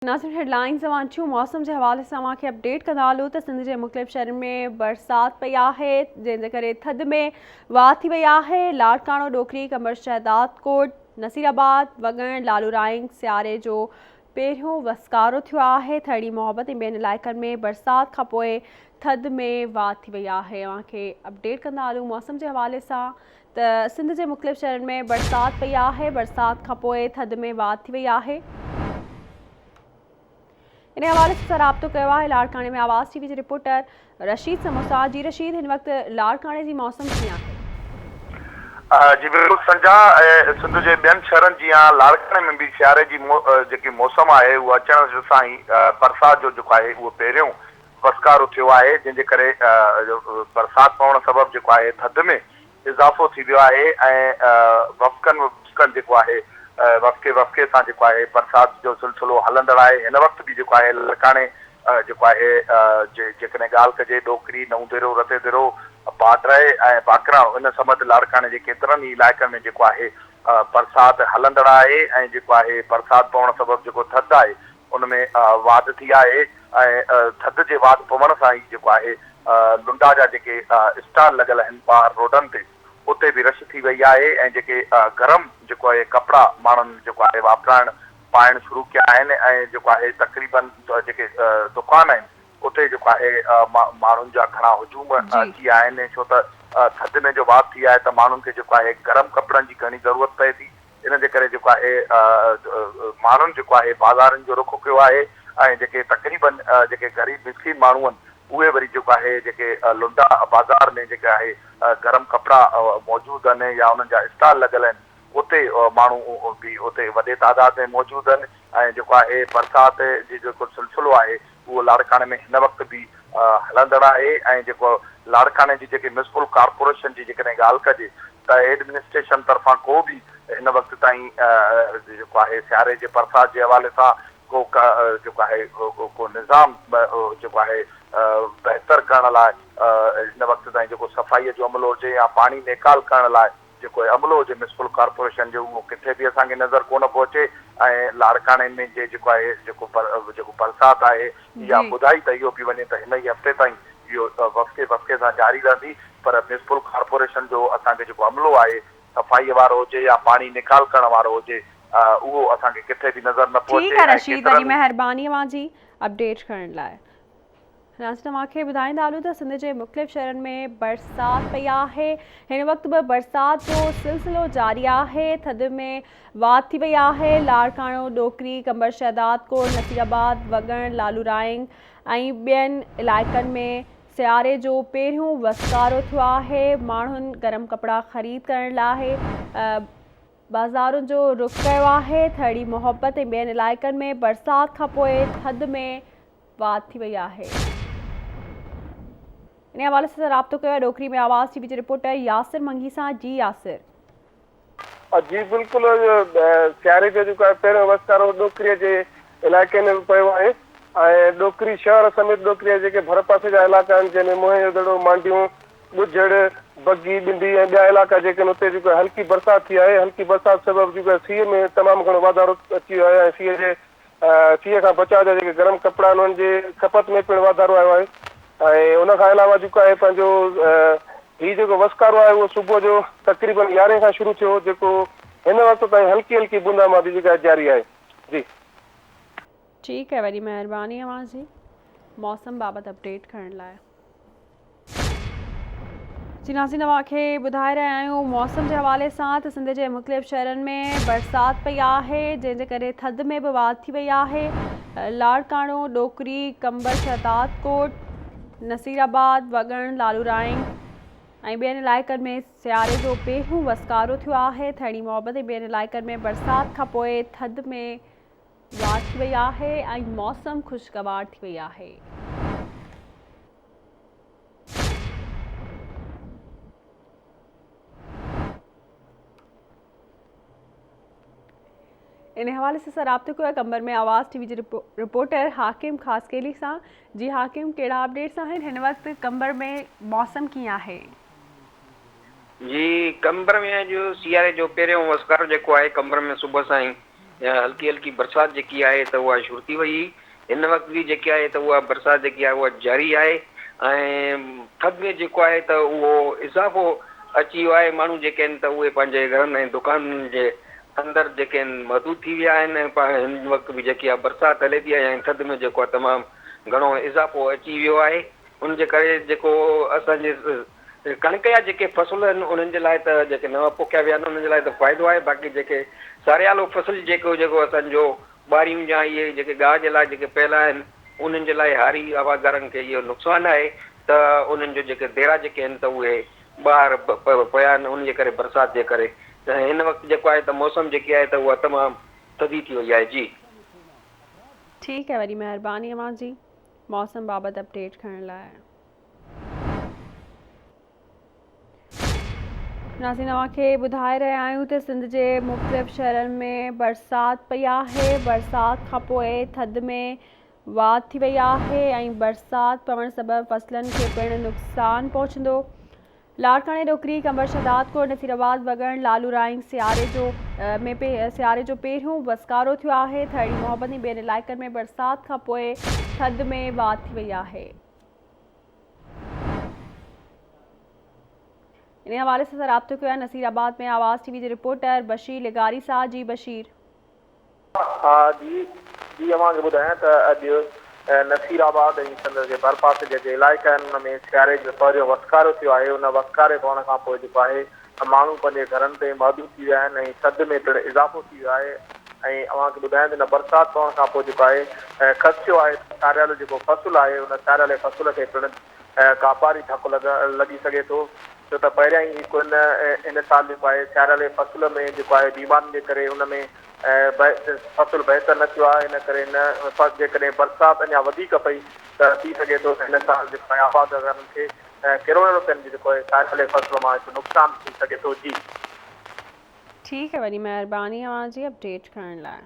नाज़रीन हेडलाइंस वांचू मौसम के हवाले से अवांखे अपडेट कंदा हलूं त सिंध के मुख़्तलिफ़ शहरनि में बरसात पई आहे जंहिंजे करे थधि में वाह थी वई आहे। लाड़काणो, डोकरी, कंबर शहदाद कोट, नसीराबाद, वगण, लालूराइंग सियारे जो पहिरियों वसकारो थियो आहे। थड़ी मोहब्बत ऐं ॿियनि इलाइक़नि में बरसात खां पोइ थधि में वाह थी वई आहे। अवांखे अपडेट कंदा हलूं मौसम के हवाले सां त सिंध के मुख़्तलिफ़ शहरनि में बरसात पई आहे। बरसात खां पोइ थधि में वाह थी वई आहे। इन हवाले से राब्तो किया है लाड़काने में आवाज़ टीवी के रिपोर्टर रशीद समोसा। जी रशीद, इन वक्त लाड़काने की मौसम कीअं आहे? जी बिल्कुल संजा सिंध के ॿियनि शहरनि जीअं लाड़काने में भी सियारे जी जेकी मौसम आहे उहा अचण सां ई बरसात जो जेको आहे उहो पहिरियों वसकारो थियो आहे, जंहिंजे करे बरसात पवण सबबि जेको आहे थधि में इज़ाफ़ो थी वियो आहे ऐं वफ़कनि जेको आहे वफ़के सां जेको आहे बरसात जो सिलसिलो हलंदड़ आहे। हिन वक़्तु बि जेको आहे लाड़काने जेको आहे जेकॾहिं ॻाल्हि कजे डोकरी, नऊंदेरो, रतेदेरो, बाडराए ऐं बाकराणो इन समत लाड़काने जे केतिरनि ई इलाइक़नि में जेको आहे बरसात हलंदड़ आहे ऐं जेको आहे बरसात पवण सबबि जेको थधि आहे उनमें वाधि थी आहे ऐं थधि जे वाधि पवण सां ई जेको आहे लुंडा जा जेके स्टाल लॻल आहिनि ॿाहिरि रोडनि ते उते भी रश थी वही है ऐं जेके गरम जेको आहे कपिड़ा माण्हुनि जेको आहे वापराइण पाइण शुरू किया आहिनि ऐं जेको आहे तक़रीबन जेके दुकान आहिनि उते जेको आहे माण्हुनि जा घणा हुजूम थी आहिनि, छो त थधि में जो वाध थी आहे त माण्हुनि खे जेको आहे गरम कपिड़नि जी घणी ज़रूरत पए थी। इन जे करे जेको आहे माण्हुनि जेको आहे बाज़ारनि जो रुख कयो आहे ऐं जेके तक़रीबन जेके ग़रीब मिस्किन माण्हू आहिनि उहे वरी जेको आहे जेके लुंडा बाज़ार में जेके आहे गरम कपिड़ा मौजूद आहिनि या उन्हनि जा स्टॉल लॻल आहिनि उते माण्हू भी उते वॾे तादाद में मौजूद आहिनि ऐं जेको आहे बरसात जो जेको सिलसिलो आहे उहो लाड़काने में हिन वक़्तु भी हलंदड़ आहे ऐं जेको लाड़काने जी जेके म्यूनिसिपल कॉर्पोरेशन जी जेकॾहिं ॻाल्हि कजे त एडमिनिस्ट्रेशन तरफ़ां को भी हिन वक़्तु ताईं जेको आहे सियारे जे बरसात जे हवाले सां को जेको आहे को निज़ाम जेको आहे बहितर करण लाइ हिन वक़्तु ताईं जेको सफ़ाईअ जो अमलो हुजे या पाणी निकाल करण लाइ जेको अमलो हुजे म्यूनिसिपल कॉर्पोरेशन जो उहो किथे बि असांखे नज़र कोन पियो अचे ऐं लाड़काने में जेको आहे जेको बरसात आहे या ॿुधाई त इहो बि वञे त हिन ई हफ़्ते ताईं इहो वफ़के सां जारी रहंदी, पर म्यूनिसिपल कॉर्पोरेशन जो असांखे जेको अमलो आहे सफ़ाईअ वारो हुजे या पाणी निकाल करण वारो हुजे उहो असांखे किथे बि नज़र न पियो अचे। ठीक है रशीद, वॾी महिरबानी जी अपडेट करण लाइ। तव्हांखे ॿुधाईंदा हलूं त सिंध जे मुख़्तलिफ़ शहरनि में बरसात पई आहे। हिन वक़्तु बि बरसात जो सिलसिलो जारी आहे। थधि में वाध थी वई आहे। लाड़काणो, डोकरी, कंबर शहदाद कोट, नसीराबाद, वगण, लालूराइंग ऐं ॿियनि इलाइक़नि में सियारे जो पहिरियों वसकारो थियो आहे। माण्हुनि गरम कपिड़ा ख़रीद करण लाइ बाज़ारुनि जो रुख कयो आहे। थड़ी मोहब्बत ऐं ॿियनि इलाइक़नि में बरसात खां पोइ थधि में वाध थी वई आहे। इन हवाले से राब्तो किया डोकरी में आवाज़ टीवी के रिपोर्टर यासिर मंगी सां। जी यासिर। जी बिल्कुल, सियारे जो जेको आहे पहिरियों वसकारो डोकरीअ जे इलाइक़े में पियो आहे ऐं डोकरी शहर समेत डोकरीअ जेके भर पासे जा इलाइक़ा आहिनि जंहिंमें मोहे दड़ो, मांडियूं, ॻुझड़, बगी, बिंदी ऐं ॿिया इलाइक़ा जेके आहिनि उते जेको हल्की बरसात थी आहे। हल्की बरसात सबबि जेको सीअ में तमामु घणो वाधारो अची वियो आहे ऐं सीअ खां बचाव जा जेके गरम कपिड़ा आहिनि उन्हनि जे खपत में पिणु वाधारो आयो आहे ऐं उन खां अलावा जेको आहे पंहिंजो हीउ जेको वसकारो आहे उहो सुबुह जो तक़रीबन 11 खां शुरू थियो, जेको हिन वक़्तु ताईं हल्की हल्की बूंदाबांदी जेका जारी आहे। जी ठीक है, वॾी महिरबानी जी मौसम बाबत अपडेट करण लाइ। जी नाज़रीन, तव्हांखे ॿुधाए रहिया आहियूं मौसम के हवाले सां त सिंध जे मुख़्तलिफ़ शहरनि में बरसात पई आहे जंहिंजे करे थधि में भी वाध थी वई आहे। लाड़काणो, डोकरी, कंबर शहदाद कोट, नसीराबाद, वगण, लालूराइंग ऐं ॿियनि इलाइक़नि में सियारे जो पहिरियों वसकारो थियो आहे। थड़ी मोहब्बत ऐं ॿियनि इलाइक़नि में बरसात खां पोइ थधि में वाध थी वई आहे ऐं मौसम खुशगवार थी वई आहे। इन हवाले से राब्तो किया कंबर में आवाज़ टीवी के रिपोर्टर हाकिम खासकेली सां। जी हाकिम, कहिड़ा अपडेट्स आहिनि हिन वक़्तु कंबर में मौसम कीअं आहे? जी कंबर में अॼु सियारे जो पहिरियों वसकारो जेको आहे कंबर में सुबुह सां ई हल्की हल्की बरसाति जेकी आहे त उहा शुरू थी वई। हिन वक़्तु बि जेकी आहे त उहा बरसाति जेकी आहे उहा जारी आहे ऐं थधि में जेको आहे त उहो इज़ाफ़ो अची वियो आहे। माण्हू जेके आहिनि त उहे पंहिंजे घरनि ऐं दुकाननि जे अंदरि जेके आहिनि महदूद थी विया आहिनि। हिन वक़्तु बि जेकी आहे बरसाति हले थी ऐं थधि में जेको आहे तमामु घणो इज़ाफ़ो अची वियो आहे। उनजे करे जेको असांजे कणिक जा जेके फ़सुल आहिनि उन्हनि जे लाइ त जेके नवां पोखिया विया आहिनि उन्हनि जे लाइ त फ़ाइदो आहे। बाक़ी जेके सारियालो फ़सुल जेको असांजो ॿारियूं या इहे जेके गाह जे लाइ जेके पियल आहिनि उन्हनि जे लाइ हारी आवाज़दारनि खे इहो नुक़सानु आहे त उन्हनि जो जेके देरा जेके आहिनि त उहे ॿाहिरि पिया आहिनि उनजे करे बरसाति जे करे। त हिन वक़्तु जेको आहे त मौसम जेकी आहे त उहा तमामु थधी थी वई आहे। जी ठीक है, वरी महिरबानी अवां जी मौसम बाबत अपडेट करण लाइ। नाज़रीन, अव्हांखे ॿुधाए रहिया आहियूं त सिंध जे मुख़्तलिफ़ शहरनि में बरसाति पई आहे। बरसाति खां पोइ थधि में वाधि थी वई आहे ऐं बरसाति पवण सबबि फ़सलनि खे पिणु नुक़सानु पहुचंदो। लाड़काणे, डोकरी, कंबर, शहदादकोट, नसीराबाद, वगण, लालू राइंग सियारे जो पहिरियों वसकारो थियो आहे। थड़ी मोहब्बत ऐं ॿियनि इलाइक़नि में बरसाति खां पोइ थधि में वाधि थी वई आहे। इन हवाले से राब्तो किया नसीराबाद में आवाज़ टीवी के रिपोर्टर बशीर लिगारी सां। जी बशीर। जी अव्हांखे ॿुधायां त अॼु नसीराबाद ऐं संदसि जे भरपासे जेके इलाइक़ा आहिनि उन में सियारे जो पहिरियों वसकारो थियो आहे। उन वसकारे पवण खां पोइ जेको आहे माण्हू पंहिंजे घरनि ते महदूद थी विया आहिनि ऐं थधि में पिणु इज़ाफ़ो थी वियो आहे। ऐं अव्हांखे ॿुधायां त हिन बरसाति पवण खां पोइ जेको आहे ख़दशो आहे सारियल जेको फ़सुलु आहे उन सारियल फ़सुल खे पिणु कापारी धकु लॻी सघे थो। छो त पहिरियां ई हिकु इन साल जेको आहे सियारे फ़सुल में जेको आहे बीमारियुनि जे करे उन में फ़सुलु बहितर न थियो आहे। इन करे जेकॾहिं बरसाति अञा वधीक पई त थी सघे थो हिन साल जेको आहे आबादगारनि खे किरोड़नि रुपयनि जी जेको आहे सारियल फ़सुल मां हिकु नुक़सानु थी सघे थो। जी ठीक है, वरी महिरबानी अव्हां जी अपडेट करण लाइ।